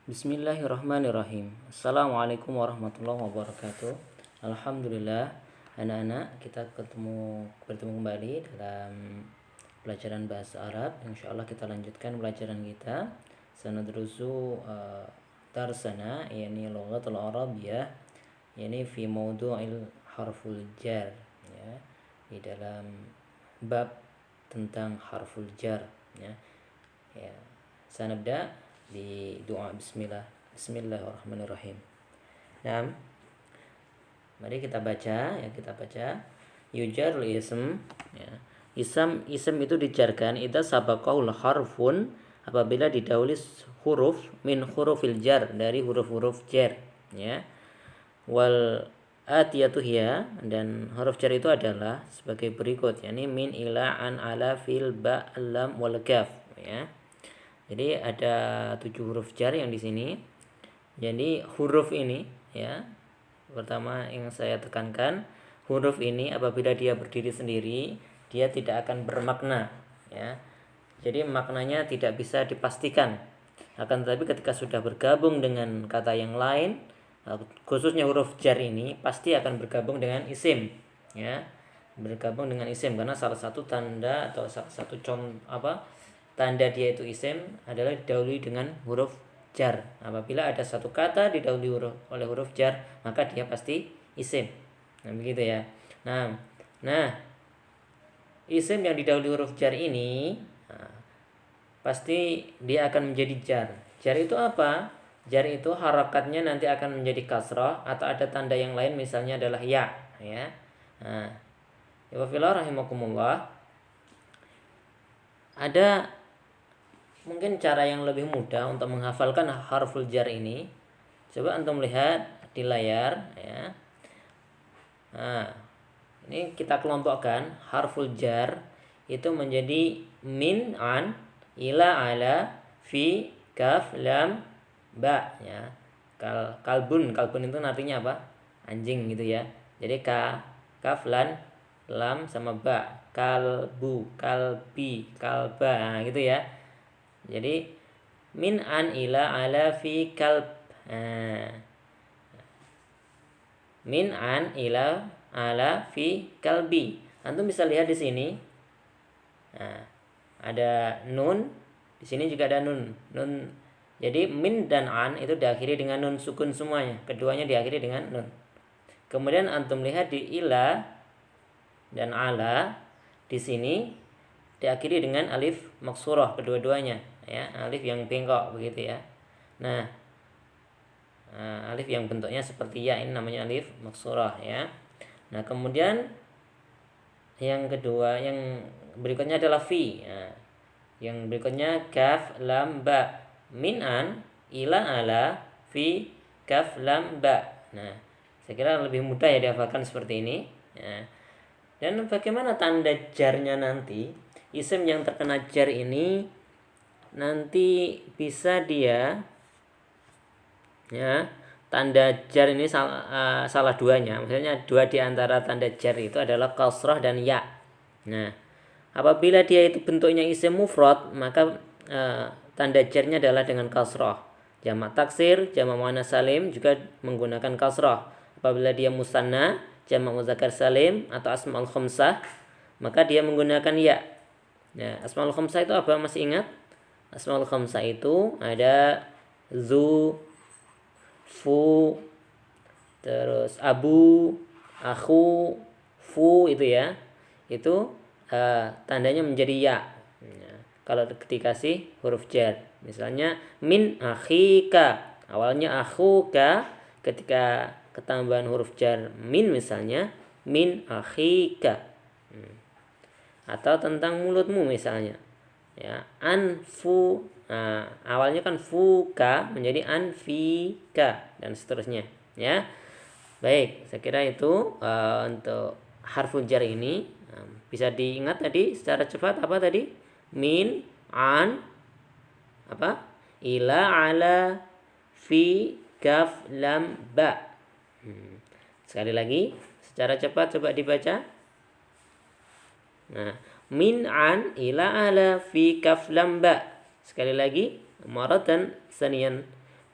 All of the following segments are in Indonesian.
Bismillahirrahmanirrahim. Assalamualaikum warahmatullahi wabarakatuh. Alhamdulillah, anak-anak, kita bertemu kembali dalam pelajaran bahasa Arab. Insyaallah kita lanjutkan pelajaran kita. Sanadrusu darsana yakni lughatul Arabiyyah yakni fi mawdu'il harful jar, ya, di dalam bab tentang harful jar, ya. Ya, sanabda di doa Bismillahirrahmanirrahim. Nah, mari kita baca, yujarul ism, ya. Ism itu dijarkan idza sabaqahul harfun, apabila didahului huruf min hurufil jar, dari huruf-huruf jar, ya. Wal atiyatu hiya, dan huruf jar itu adalah sebagai berikut, yakni min, ila, an, ala, fil, ba, lam, wal kaf, ya. Jadi ada 7 huruf jar yang di sini. Jadi huruf ini, ya, pertama yang saya tekankan, huruf ini apabila dia berdiri sendiri, dia tidak akan bermakna, ya. Jadi maknanya tidak bisa dipastikan. Akan tetapi ketika sudah bergabung dengan kata yang lain, khususnya huruf jar ini pasti akan bergabung dengan isim, ya. Bergabung dengan isim karena salah satu tanda atau salah satu tanda dia itu isim adalah didahului dengan huruf jar. Apabila ada satu kata didahului oleh huruf jar, maka dia pasti isim. Nah, begitu ya. Nah, isim yang didahului huruf jar ini pasti dia akan menjadi jar. Jar itu apa? Jar itu harakatnya nanti akan menjadi kasrah atau ada tanda yang lain, misalnya adalah ya, ya. Nah, ya rahimakumullah. Ada mungkin cara yang lebih mudah untuk menghafalkan harful jar ini. Coba antum lihat di layar, ya. Nah, ini kita kelompokkan harful jar itu menjadi min, an, ila, ala, fi, kaf, lam, ba, ya. Kalbun itu artinya apa? Anjing gitu ya. Jadi kaf, lam sama ba. Kalbu, kalbi, kalba, nah, gitu ya. Jadi min, an, ila, ala, fi, kalb. Min, an, ila, ala, fi, kalbi. Antum bisa lihat di sini. Nah, ada nun, di sini juga ada nun. Jadi min dan an itu diakhiri dengan nun sukun semuanya. Keduanya diakhiri dengan nun. Kemudian antum lihat di ila dan ala, di sini diakhiri dengan alif maksurah kedua-duanya, ya, alif yang bengkok begitu ya. Nah, alif yang bentuknya seperti ya ini namanya alif maksurah, ya. Nah, kemudian yang kedua, yang berikutnya adalah fi. Nah, yang berikutnya kaf, lam, ba. Min, an, ila, ala, fi, kaf, lam, ba. Nah, saya kira lebih mudah ya dihafalkan seperti ini, ya. Dan bagaimana tanda jarnya nanti? Isim yang terkena jar ini nanti bisa dia, ya, tanda jar ini salah duanya. Maksudnya dua di antara tanda jar itu adalah kasrah dan ya. Nah, apabila dia itu bentuknya isim mufrad, maka tanda jarnya adalah dengan kasrah. Jamak taksir, jamak muannats salim juga menggunakan kasrah. Apabila dia musanna, jamak muzakkar salim atau asmaul khamsah, maka dia menggunakan ya. Nah, asmaul khamsah itu apa? Masih ingat? Asmaul khamsah itu ada zu, fu, terus abu, akhu, fu, itu ya. Itu tandanya menjadi ya. Nah, kalau dikasih huruf jar, misalnya min akhika, awalnya akhuka, ketika ketambahan huruf jar min, misalnya min akhika. Atau tentang mulutmu misalnya, ya, anfu, nah, awalnya kan fuka menjadi anfika dan seterusnya, ya. Baik, saya kira itu untuk harful jar ini. Bisa diingat tadi secara cepat apa tadi? Min, an, apa? Ila, ala, fi, kaf, lam, ba. Sekali lagi secara cepat coba dibaca. Nah, min, an, ila, ala, fi, kaf, lam, ba. Sekali lagi, maratan saniyan.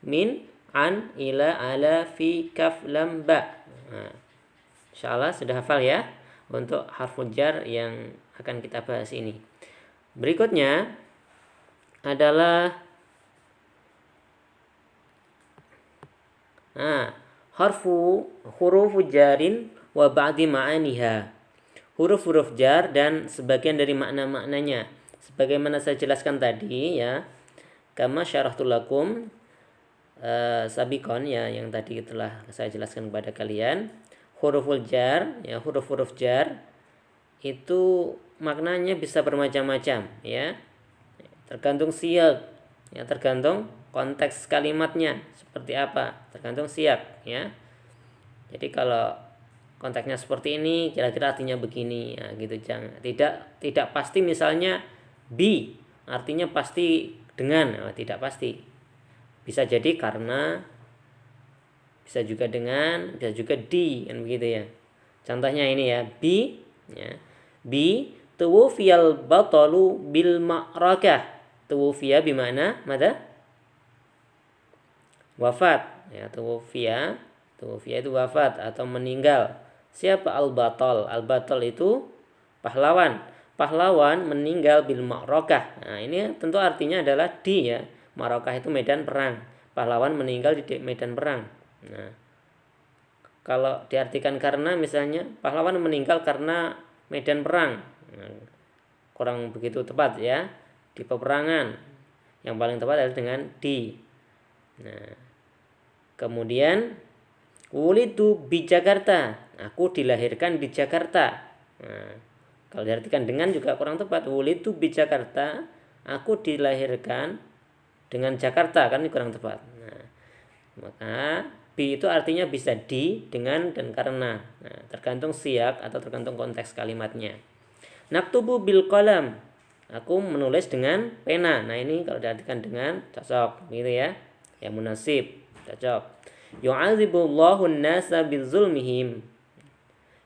min, an, ila, ala, fi, kaf, lam, ba. Nah, insyaallah sudah hafal ya untuk harful jar yang akan kita bahas ini. Berikutnya adalah huruf jarin wa ba'di ma'aniha. Huruf-huruf jar dan sebagian dari makna-maknanya. Sebagaimana saya jelaskan tadi ya. Kama syarahtul lakum sabikon ya, yang tadi telah saya jelaskan kepada kalian. Huruful jar ya, huruf-huruf jar itu maknanya bisa bermacam-macam ya. Tergantung siyak ya, tergantung konteks kalimatnya seperti apa, tergantung siyak ya. Jadi kalau konteksnya seperti ini, kira-kira artinya begini ya, gitu. Jangan tidak pasti, misalnya bi artinya pasti dengan, tidak pasti. Bisa jadi karena, bisa juga dengan, bisa juga di, kan begitu ya. Contohnya ini ya, bi ya. Bi tuwfiyal batalu bil ma'rakah. Tuwfiya bimana mada? Wafat ya. Tuwfiya itu wafat atau meninggal. Siapa al-batal? Al-batal itu pahlawan. Pahlawan meninggal bil ma'rakah. Nah, ini tentu artinya adalah di ya. Ma'rakah itu medan perang. Pahlawan meninggal di medan perang. Nah, kalau diartikan karena, misalnya pahlawan meninggal karena medan perang. Nah, kurang begitu tepat ya. Di peperangan. Yang paling tepat adalah dengan di. Nah, kemudian wulidu bi Jakarta. Aku dilahirkan di Jakarta. Nah, kalau diartikan dengan juga kurang tepat. Wulidu bi Jakarta. Aku dilahirkan dengan Jakarta, kan ini kurang tepat. Nah, maka bi itu artinya bisa di, dengan, dan karena. Nah, tergantung siyak atau tergantung konteks kalimatnya. Naktubu bil qalam. Aku menulis dengan pena. Nah, ini kalau diartikan dengan cocok gitu ya. Ya munasib, cocok. Yu'adzibullahu an-nasa bizulmihim.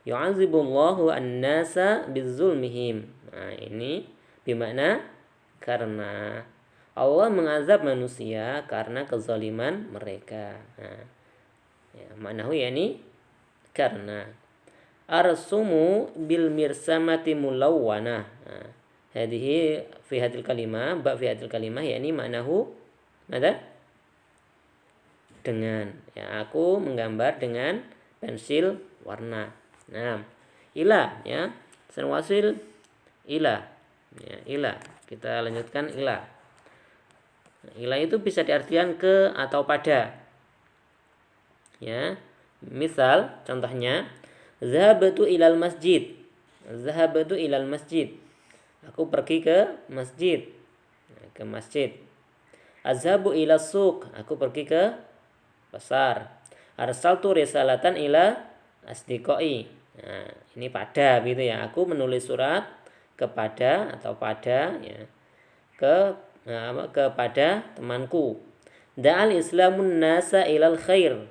Yu'adzibullahu an-nasa bizulmihim. Nah, ini bermakna karena Allah mengazab manusia karena kezaliman mereka. Nah, ya, maknahu yakni karena. Arsumu bil mirsamati mulawwana. Nah, hadhihi fi hadil kalimah, ba fi hadil kalimah yakni maknahu ada dengan ya, aku menggambar dengan pensil warna. Nah, ila ya, senwasil ila ya, ila. Kita lanjutkan ila. Ila itu bisa diartikan ke atau pada. Ya. Misal contohnya zahabtu ilal masjid. Zahabtu ilal masjid. Aku pergi ke masjid. Ke masjid. Azhabu ila suq. Aku pergi ke pasar. Arsaltu risalatan ila asdiqai. Nah, ini pada gitu ya. Aku menulis surat kepada atau pada ya, kepada temanku. Da'al islamun nasa ilal khair.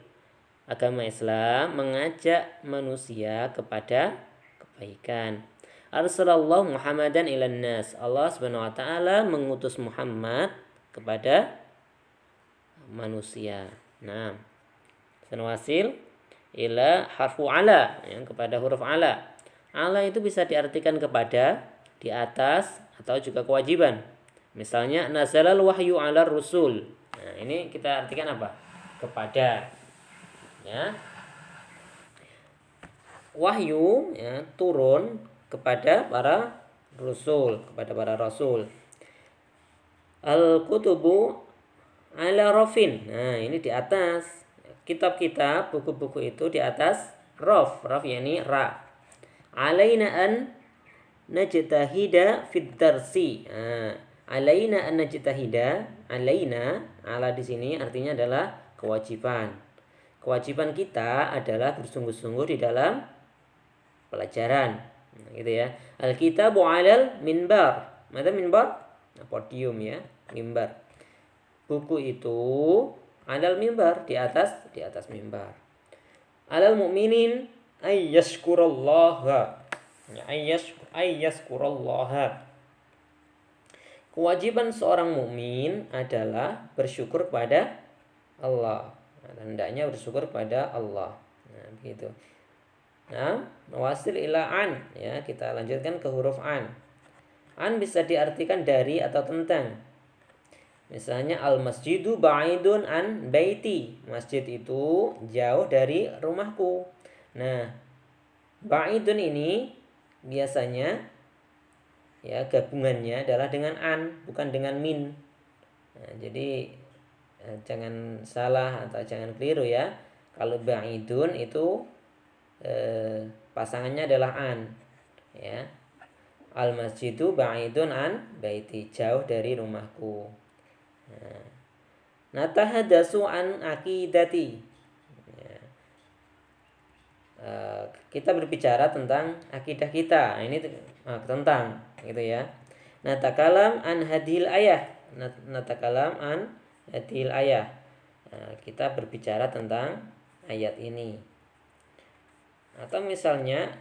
Agama Islam mengajak manusia kepada kebaikan. Arsalallahu Muhammadan ilan nas. Allah Subhanahu wa taala mengutus Muhammad kepada manusia. Nah, senwasil ila harfu ala, yang kepada huruf ala. Ala itu bisa diartikan kepada, di atas, atau juga kewajiban. Misalnya nazalal wahyu ala rusul. Nah, ini kita artikan apa? Kepada. Ya. Wahyu ya, turun kepada para rasul, kepada para rasul. Al-kutubu ala rafin. Nah, ini di atas. Kitab-kitab, buku-buku itu di atas raf. Raf yakni ra. Alaina an najtahida fid darsi. Nah, alaina an najtahida. Alaina, ala di sini artinya adalah kewajiban. Kewajiban kita adalah bersungguh-sungguh di dalam pelajaran. Nah, gitu ya. Al-kitabu 'alal minbar. Mana minbar? Nah, podium ya, mimbar. Buku itu 'alal minbar, di atas mimbar. 'Alal mu'minin ay yashkurallaha. Ayyashkurallaha. Kewajiban seorang mukmin adalah bersyukur kepada Allah. Hendaknya bersyukur pada Allah. Nah, begitu. Nah, wasil ila an, ya, kita lanjutkan ke huruf an. An bisa diartikan dari atau tentang. Misalnya al masjidu ba'idun an baiti. Masjid itu jauh dari rumahku. Nah, ba'idun ini biasanya ya gabungannya adalah dengan an, bukan dengan min. Nah, jadi jangan salah atau jangan keliru ya. Kalau ba'idun itu pasangannya adalah an, ya. Al masjidu ba'idun an baiti, jauh dari rumahku. Natahadasu an akidati. Kita berbicara tentang akidah kita. Nah, ini tentang gitu ya. Natakalam an hadil ayah. Natakalam an hadil ayah. Kita berbicara tentang ayat ini. Atau misalnya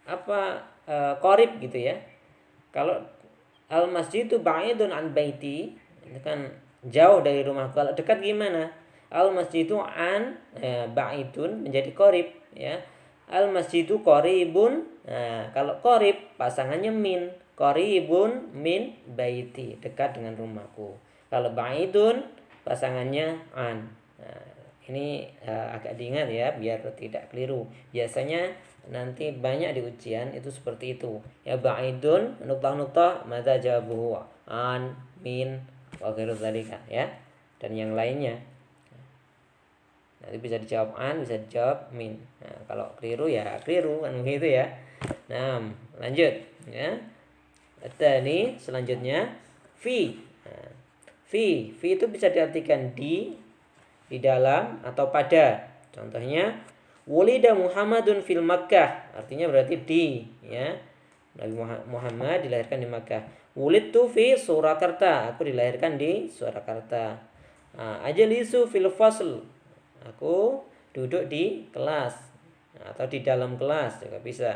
apa qorib gitu ya. Kalau al masjidu ba'idun an baiti, itu kan jauh dari rumah. Kalau dekat gimana? Al masjidu an ba'idun menjadi qorib ya. Al masjidu qoribun. Nah, kalau qorib pasangannya min. Qoribun min baiti, dekat dengan rumahku. Kalau ba'idun pasangannya an. Nah, ini agak diingat ya biar tidak keliru. Biasanya nanti banyak di ujian itu seperti itu. Ya ba'idun nuktah-nuktah mada jawabuhu an min wa ghairu dzalika ya. Dan yang lainnya. Nanti bisa dijawab an, bisa dijawab min. Nah, kalau keliru ya keliru kan begitu ya. Nah, lanjut ya. Tadi selanjutnya fi. Nah, fi itu bisa diartikan di dalam atau pada. Contohnya wulida Muhammadun fil Makkah, artinya berarti di ya. Nabi Muhammad dilahirkan di Makkah. Wulidtu fi Surakarta, aku dilahirkan di Surakarta. Ajlisu fil fasl, aku duduk di kelas atau di dalam kelas juga bisa.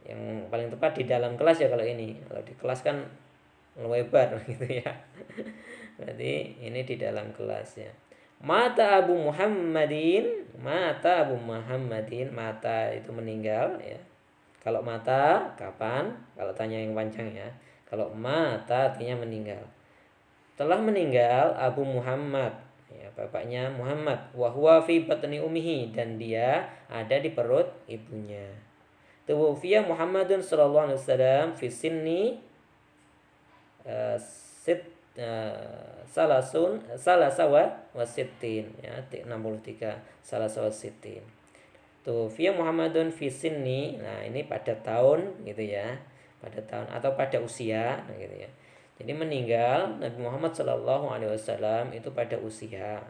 Yang paling tepat di dalam kelas ya kalau ini. Kalau di kelas kan lebar gitu ya. Berarti ini di dalam kelas ya. Mata Abu Muhammadin, mata Abu Muhammadin, mata itu meninggal ya. Kalau mata kapan? Kalau tanya yang panjang ya. Kalau mata artinya meninggal. Telah meninggal Abu Muhammad, ya, bapaknya Muhammad. Wa huwa fi batni ummihi, dan dia ada di perut ibunya. Tuwfiya Muhammadun sallallahu alaihi wasallam fi sinni salasawa wasitin ya 63 salasawa sitin. Tuwfiya Muhammadun fi sinni, nah ini pada tahun gitu ya, pada tahun atau pada usia gitu ya. Jadi meninggal Nabi Muhammad sallallahu alaihi wasallam itu pada usia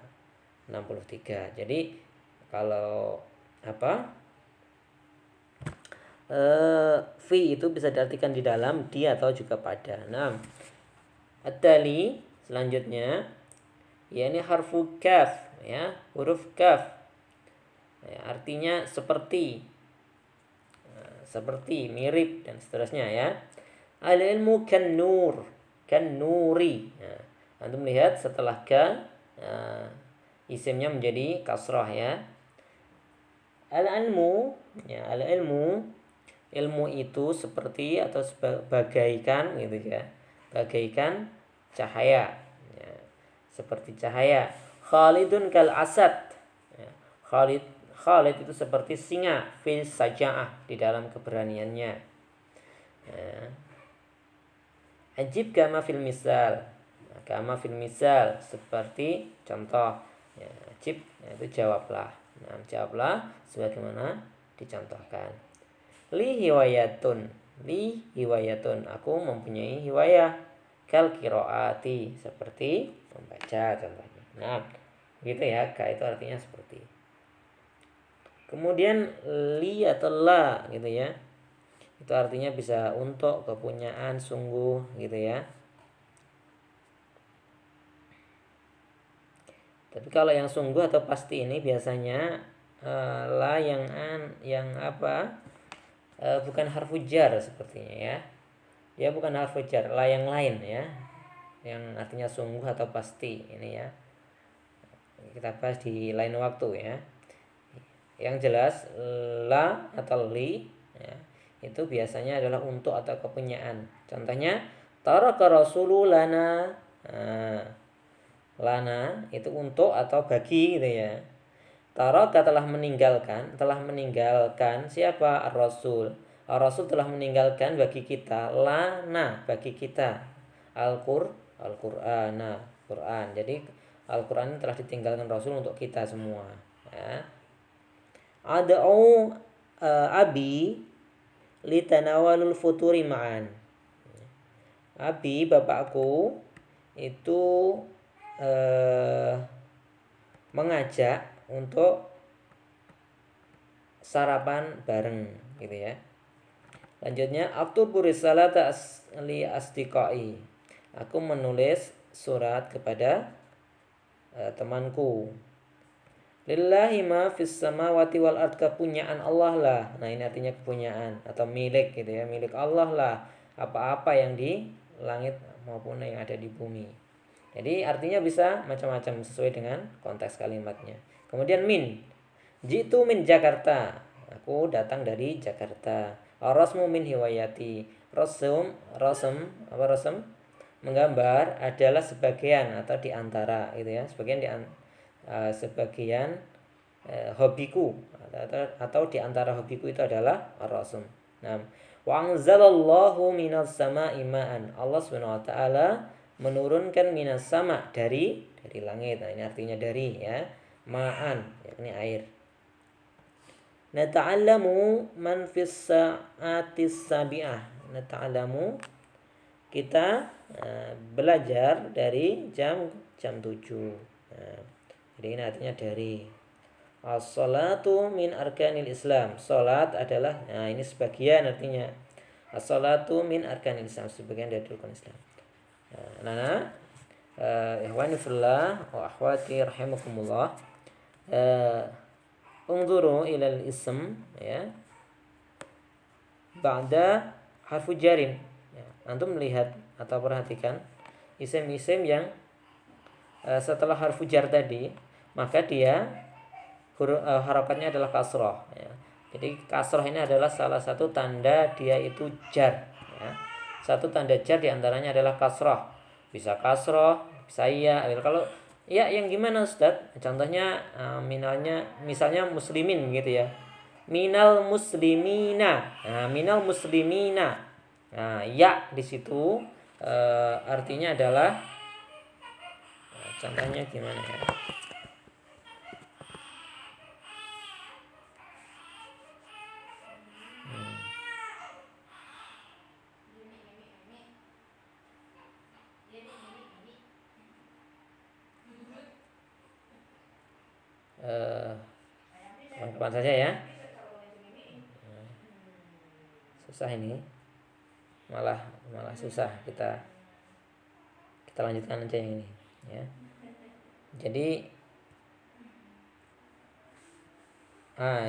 63. Jadi kalau apa fi itu bisa diartikan di dalam, di atau juga pada. Nah, at-tali selanjutnya ya ini harfu kaf ya, huruf kaf. Ya, artinya seperti, seperti, mirip dan seterusnya ya. Al-ilmu kan nur, kan nuri. Nah, antum lihat setelah ka isimnya menjadi kasrah ya. Al-ilmu ya, al-ilmu, ilmu itu seperti atau bagaikan gitu ya, bagaikan cahaya ya, seperti cahaya. Khalidun kal asad ya. Khalid itu seperti singa fil saja'ah, di dalam keberaniannya ya. Ajib kama fil misal, kama fil misal seperti contoh ya. Ajib itu jawablah. Nah, jawablah sebagaimana dicontohkan. Li hiwayatun, aku mempunyai hiwayah. Kal qiraati, seperti membaca contohnya. Nah, gitu ya, ka itu artinya seperti. Kemudian li atau la gitu ya, itu artinya bisa untuk, kepunyaan, sungguh gitu ya. Tapi kalau yang sungguh atau pasti ini biasanya la yang apa bukan harfu jar sepertinya ya. Ya bukan harfu jar, la yang lain ya, yang artinya sungguh atau pasti ini ya. kita bahas di lain waktu ya. Yang jelas la atau li ya, itu biasanya adalah untuk atau kepunyaan. Contohnya taraka rasulu lana. Nah, lana itu untuk atau bagi gitu ya. Taraka telah meninggalkan siapa? Ar-Rasul. Ar-Rasul telah meninggalkan bagi kita lana, bagi kita Al-Qur'an. Nah, Quran. Jadi Al-Qur'an telah ditinggalkan Rasul untuk kita semua ya. Ad'u abi litanawalul futuri ma'an. Abi bapakku itu mengajak untuk sarapan bareng gitu ya. Lanjutnya aktubu risalata li asdiqai. Aku menulis surat kepada temanku. Lillahi ma fis samawati wal ard, kepunyaan Allah lah. Nah, ini artinya kepunyaan atau milik gitu ya. Milik Allah lah apa-apa yang di langit maupun yang ada di bumi. Jadi artinya bisa macam-macam sesuai dengan konteks kalimatnya. Kemudian min. Jitu min Jakarta. Aku datang dari Jakarta. Rasmu min hiwayati. Rasm menggambar adalah sebagian atau diantara gitu ya. Sebagian hobiku atau diantara hobiku itu adalah rasm. Nah, wa anzalallahu minas sama'i ma'an. Allah Subhanahu wa taala menurunkan minas sama dari langit. Nah, ini artinya dari ya. Ma'an yakni air. Nata'allamu man fis sa'atis sabi'ah. Nata'allamu kita belajar dari jam 7. Nah, jadi ini artinya dari. As-salatu min arkanil Islam. Salat adalah, nah ini sebagian artinya. As-salatu min arkanil Islam, sebagian dari rukun Islam. Nah, ikhwani fillah wa akhwati rahimakumullah. Unzuru ilal ism ya. Ba'da harfu jarim. Ya, antum melihat atau perhatikan isim-isim yang setelah harfu jar tadi, maka dia harokatnya adalah kasroh ya. Jadi kasroh ini adalah salah satu tanda dia itu jar ya. Satu tanda jar diantaranya adalah kasroh. Bisa kasroh, bisa iya. Kalau ya yang gimana Ustaz? Contohnya misalnya muslimin gitu ya. Minal muslimina. Nah, minal muslimina. Nah, ya di situ artinya adalah contohnya gimana ya? Kapan saja ya. Susah ini. Malah susah kita lanjutkan aja yang ini ya. Jadi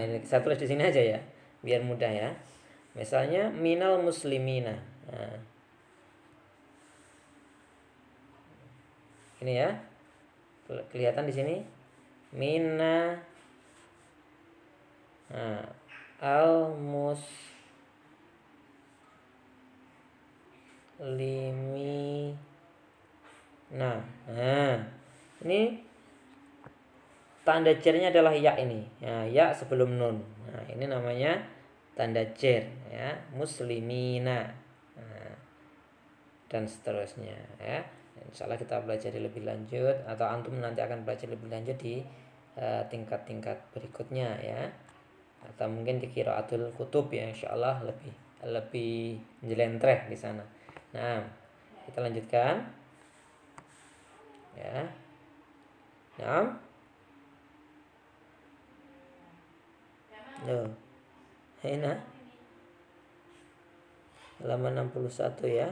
ini saya tulis di sini aja ya biar mudah ya. Misalnya minal muslimina. Nah, ini ya. Kelihatan di sini. Mina al muslimi. Nah, ini tanda jernya adalah ya ini. Ya sebelum nun. Nah, ini namanya tanda jer ya, muslimina. Nah, dan seterusnya ya. Insyaallah kita belajar lebih lanjut atau antum nanti akan belajar lebih lanjut di tingkat-tingkat berikutnya ya. Atau mungkin di qiraatul kutub ya, insyaallah lebih jelentreh di sana. Nah, kita lanjutkan. Ya. Nah. Ini halaman 61 ya.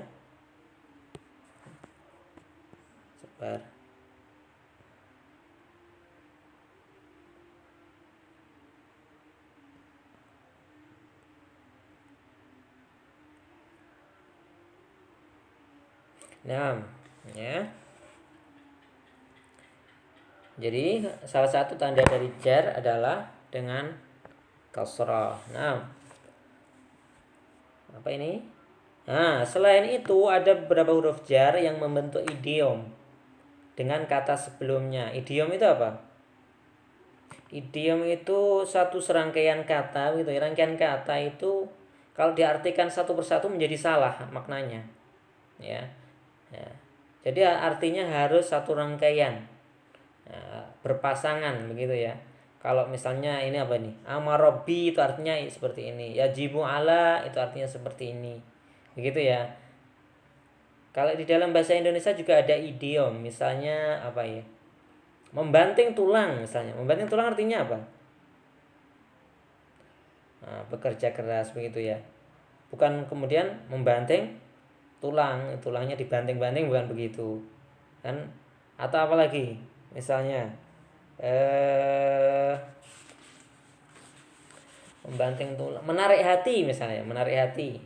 Sebar. Nah, ya. Jadi salah satu tanda dari jar adalah dengan kasrah. Nah, apa ini? Nah, selain itu ada beberapa huruf jar yang membentuk idiom dengan kata sebelumnya. Idiom itu apa? Idiom itu satu serangkaian kata gitu. Rangkaian kata itu kalau diartikan satu persatu menjadi salah maknanya. Ya. Ya. Jadi artinya harus satu rangkaian. Berpasangan begitu ya. Kalau misalnya ini apa nih? Amarobi itu artinya seperti ini. Yajibu ala itu artinya seperti ini. Begitu ya. Kalau di dalam bahasa Indonesia juga ada idiom, misalnya apa ya? Membanting tulang misalnya. Membanting tulang artinya apa? Nah, bekerja keras begitu ya. Bukan kemudian membanting tulangnya dibanting-banting, bukan begitu. Kan atau apa lagi? Misalnya membanting tulang, menarik hati misalnya, menarik hati.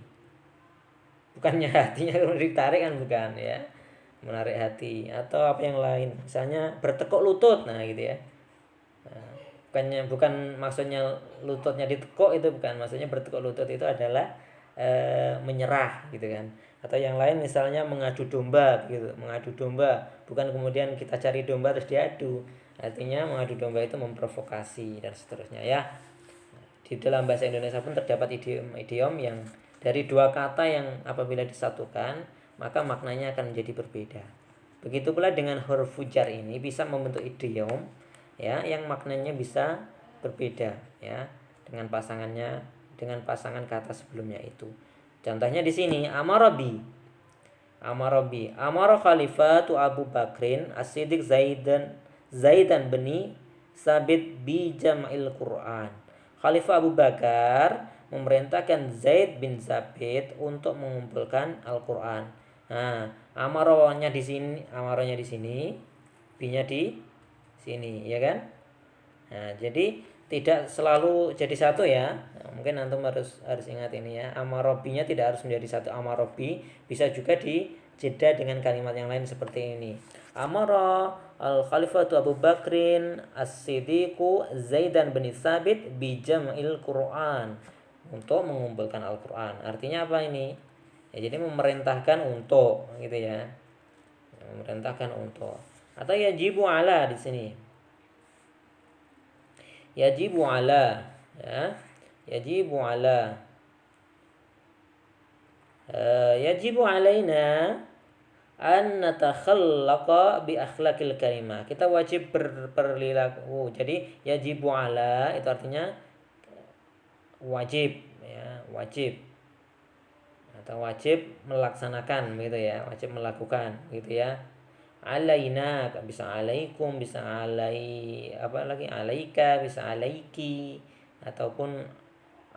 Bukannya hatinya ditarik kan, bukan ya. Menarik hati atau apa yang lain, misalnya bertekuk lutut, nah gitu ya. Bukan maksudnya lututnya ditekuk, itu bukan maksudnya. Bertekuk lutut itu adalah menyerah gitu kan. Atau yang lain misalnya mengadu domba gitu. Mengadu domba bukan kemudian kita cari domba terus diadu, artinya mengadu domba itu memprovokasi dan seterusnya ya. Di dalam bahasa Indonesia pun terdapat idiom yang dari dua kata yang apabila disatukan maka maknanya akan menjadi berbeda. Begitu pula dengan huruf jar ini bisa membentuk idiom ya yang maknanya bisa berbeda ya dengan pasangan kata sebelumnya itu. Contohnya di sini amarobi. Amaro khalifatu Abu Bakrin as-Siddiq Zaidan beni Sabit bi jam'il Quran. Khalifah Abu Bakar memerintahkan Zaid bin Sabit untuk mengumpulkan Al-Quran. Nah, amaronya di sini, binya di sini, ya kan? Nah, jadi tidak selalu jadi satu ya. Nah, mungkin antum harus ingat ini ya. Amarobinya tidak harus menjadi satu amarobi, bisa juga dijeda dengan kalimat yang lain seperti ini. Amara al-Khalifatu Abu Bakrin as-Siddiqu Zaidan bin Sabit bi jam'il Quran, untuk mengumpulkan Al-Quran. Artinya apa ini? Ya, jadi memerintahkan untuk gitu ya. Memerintahkan untuk. Atau yajibu ala di sini. Yajibu ala ya. Yajibu ala. Yajibu alaina an natakhallaqa bi akhlaqil karimah. Kita wajib berperilaku. Jadi yajibu ala itu artinya wajib ya, wajib atau wajib melaksanakan begitu ya, wajib melakukan gitu ya. Alaina bisa alaikum, bisa alai apa lagi, alaika, bisa alaiki, ataupun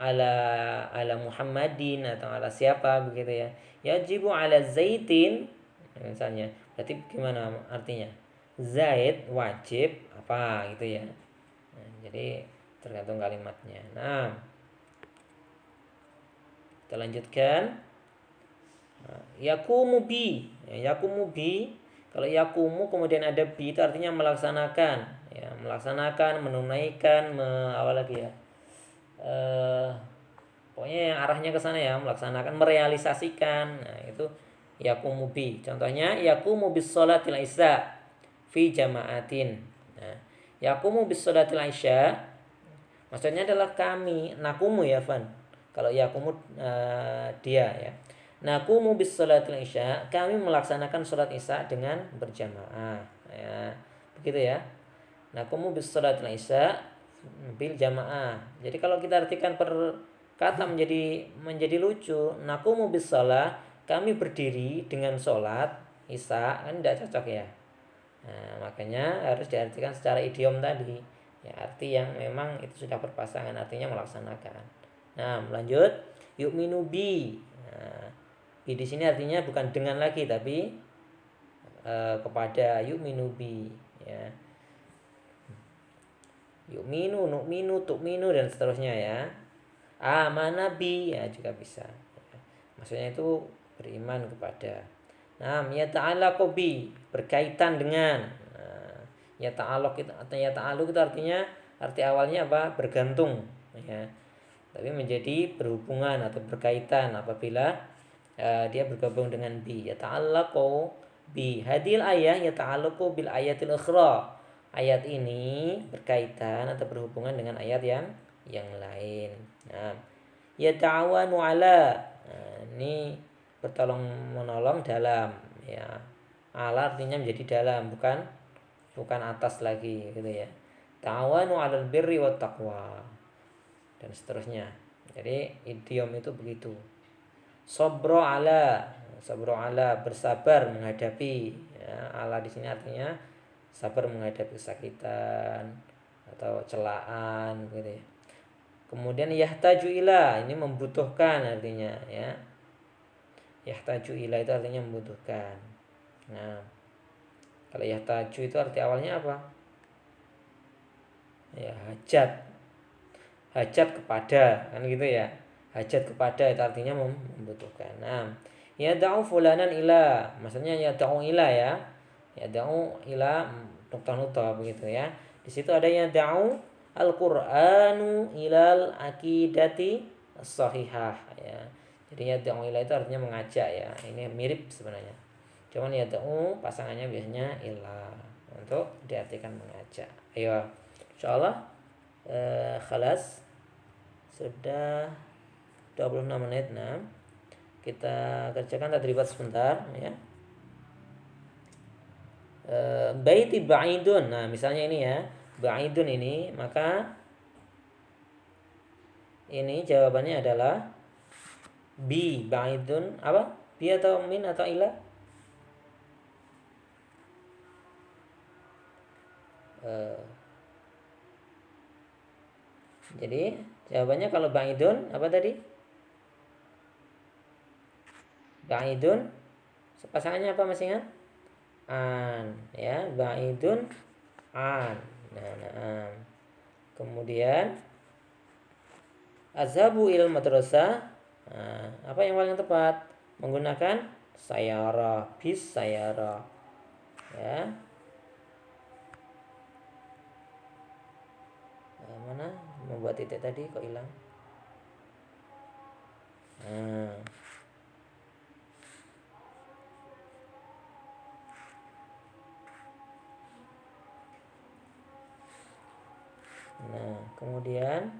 ala Muhammadin atau ala siapa begitu ya. Yajibu ala Zaitin misalnya, berarti gimana artinya? Zaid wajib apa gitu ya. Nah, jadi tergantung kalimatnya. Nah, kita lanjutkan. Yakumu bi. Yakumu bi. Kalau yakumu kemudian ada bi itu artinya melaksanakan, ya, melaksanakan, menunaikan, apa lagi ya? Pokoknya yang arahnya ke sana ya, melaksanakan, merealisasikan. Nah, itu yakumu bi. Contohnya yakumu bis sholatil isya fi jama'atin. Nah, yakumu bis sholatil isya maksudnya adalah kami, nakumu ya Van. Kalau yakumu dia ya. Nakumu bis sholatil isya, kami melaksanakan sholat isya dengan berjamaah ya. Begitu ya. Nakumu bis sholatil isya bil jamaah. Jadi kalau kita artikan per kata menjadi lucu. Nakumu bis shalah, kami berdiri dengan sholat isya, kan tidak cocok ya. Nah, makanya harus diartikan secara idiom tadi. Ya, arti yang memang itu sudah berpasangan, artinya melaksanakan. Nah, lanjut. Yu'minu bi. Nah, bi di sini artinya bukan dengan lagi tapi kepada yu'minu bi ya. Yu'minu, nu'minu, tu'minu dan seterusnya ya. Amana bi ya juga bisa. Maksudnya itu beriman kepada. Nah, yata'allaqu bi berkaitan dengan. Nah, Yata'alluq itu arti awalnya apa? Bergantung, ya. Tapi menjadi berhubungan atau berkaitan apabila dia bergabung dengan bi. Yata'allaqu bi hadil ayah yata'allaqu bil ayatil ukhra. Ayat ini berkaitan atau berhubungan dengan ayat yang lain. Nah, yata'awanu ala. Nah, ini bertolong menolong dalam, ya. Ala artinya menjadi dalam, bukan atas lagi gitu ya. Ta'awanu 'alal birri wat taqwa dan seterusnya. Jadi idiom itu begitu. Sabro ala bersabar menghadapi, ya. Ala di sini artinya sabar menghadapi kesakitan atau celaan gitu ya. Kemudian yahtaju ila, ini membutuhkan artinya, ya. Yahtaju ila itu artinya membutuhkan. Nah, kalau yahtaju itu arti awalnya apa? Ya, hajat kepada, kan gitu ya. Hajat kepada itu artinya membutuhkan. Nah, yad'u fulanan ila, maksudnya yad'u ila, ya. Yad'u ila nukta-nukta begitu ya. Di situ ada yad'u al-Qur'anu ilal aqidati as-sahihah, ya. Jadi yad'u ila itu artinya mengajak, ya. Ini mirip sebenarnya. Cuman yad'u pasangannya biasanya ila untuk diartikan mengajak. Ayo, insyaallah khalas sudah 26 menit. Nah, kita kerjakan tadribat sebentar, ya. Baiti ba'idun. Nah, misalnya ini ya, ba'idun ini, maka ini jawabannya adalah bi. Ba'idun apa? Bi atau min atau ila? Jadi jawabannya kalau ba'idun apa tadi? Ba'idun pasangannya apa, masih ingat? An, ya. Ba'idun an. Nah. Kemudian azhabu ilal madrasah. Nah, apa yang paling tepat? Menggunakan sayara, bis sayara, ya. Mana membuat titik tadi kok hilang? Nah, kemudian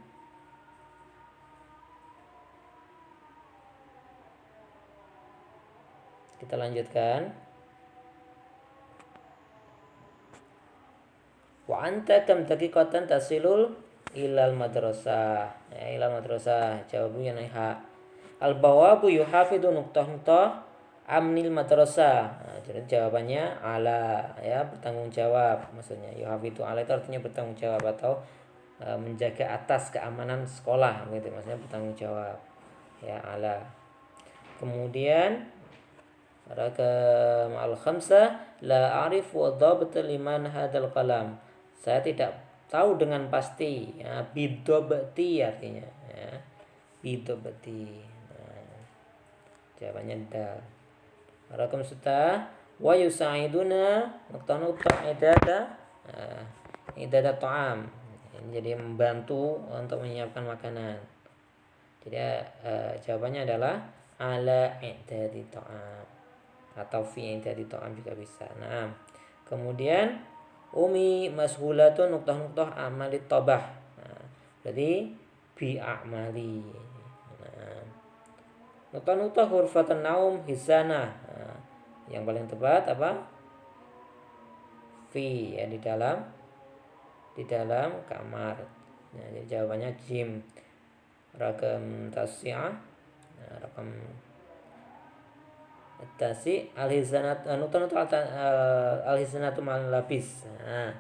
kita lanjutkan. Wa anta kam daqiqatan tasilul ilal madrasah. Ya, ilal madrasah jawabannya ha. Al bawabu yuhafidu nuqtah-nuqtah amnil madrasah. Nah, jadi jawabannya ala, ya, bertanggung jawab. Maksudnya yuhafidu ala itu artinya bertanggung jawab atau menjaga atas keamanan sekolah gitu, maksudnya bertanggung jawab, ya, ala. Kemudian rakam al-khamsah la a'rif wa dhabt liman hadal qalam. Saya tidak tahu dengan pasti, ya, bidobati artinya, ya, bidobati. Nah, jawabannya dal. Rakam sita wa yusaiduna nukta-nukta idada, idada ta'am. Jadi membantu untuk menyiapkan makanan. Jadi jawabannya adalah ala i'dadi ta'am atau fi i'dadi ta'am juga bisa. Nah, kemudian umi mashulatun nuqtah-nuqtah amali tabah. Nah, jadi bi a'mali. Nah, nuqtah-nuqtah hurfatan naum hisana. Nah, yang paling tepat apa? Fi, ya, di dalam kamar. Nah, jadi jawabannya jim. Rakam tasya, nah, rakam tasi al-hisanat nuqtah al-hisanatu mal labis. Nah,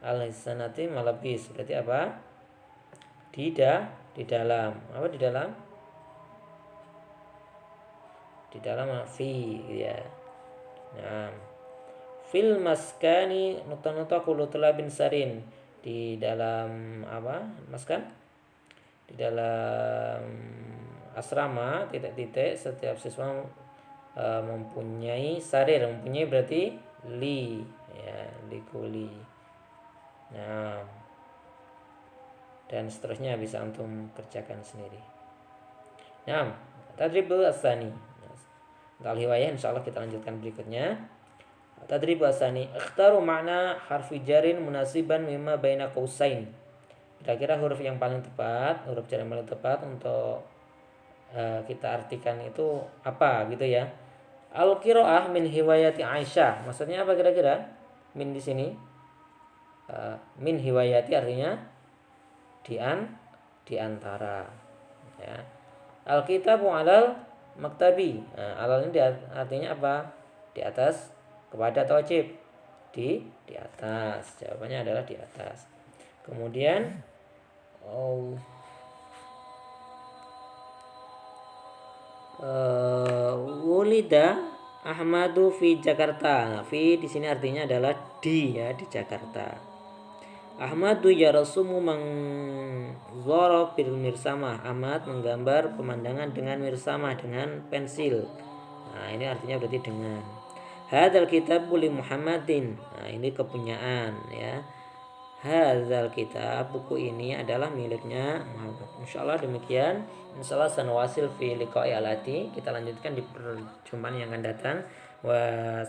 al-hisanati mal labis berarti apa? Di dalam. Apa di dalam? Di dalam fi, ya. Nah, fil maskani nuqtah kullu talabin sarin. Di dalam apa? Maskan? Di dalam asrama titik-titik setiap siswa mempunyai sarir. Mempunyai berarti li, ya, likuli. Nah, dan seterusnya bisa antum kerjakan sendiri. Nah, tadribul asani. Untuk al-hiwayah insyaallah kita lanjutkan berikutnya. Tadribul asani, ikhtaru makna harfi jarin munasiban mimma baina qausain. Kira-kira huruf yang paling tepat, huruf jar yang paling tepat untuk kita artikan itu apa gitu ya. Al-qiraah min hiwayati Aisyah. Maksudnya apa kira-kira? Min di sini. Min hiwayati artinya di antara, ya. Alkitabu alal maktabi. Nah, alal ini artinya apa? Di atas, kepada atau wajib? Di atas. Jawabannya adalah di atas. Kemudian wulida Ahmadu fi Jakarta. Nah, fi di sini artinya adalah di, ya, di Jakarta. Ahmadu yarasumu mangzara bil mirsamah. Ahmad menggambar pemandangan dengan mirsamah, dengan pensil. Nah, ini artinya berarti dengan. Hadzal kitab li Muhammadin. Nah, ini kepunyaan, ya. Hadzal kitab, buku ini adalah miliknya Muhammad. Insyaallah demikian. Insyaallah sanwasil fi liqa'i alati. Kita lanjutkan di perjumpaan yang akan datang. Wa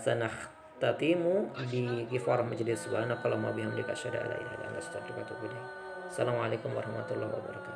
tatimu di kifar majlis subhanakallahumma bihamdika asyhadu an la ilaha illa anta astaghfiruka wa atubu ilaik. Assalamualaikum warahmatullahi wabarakatuh.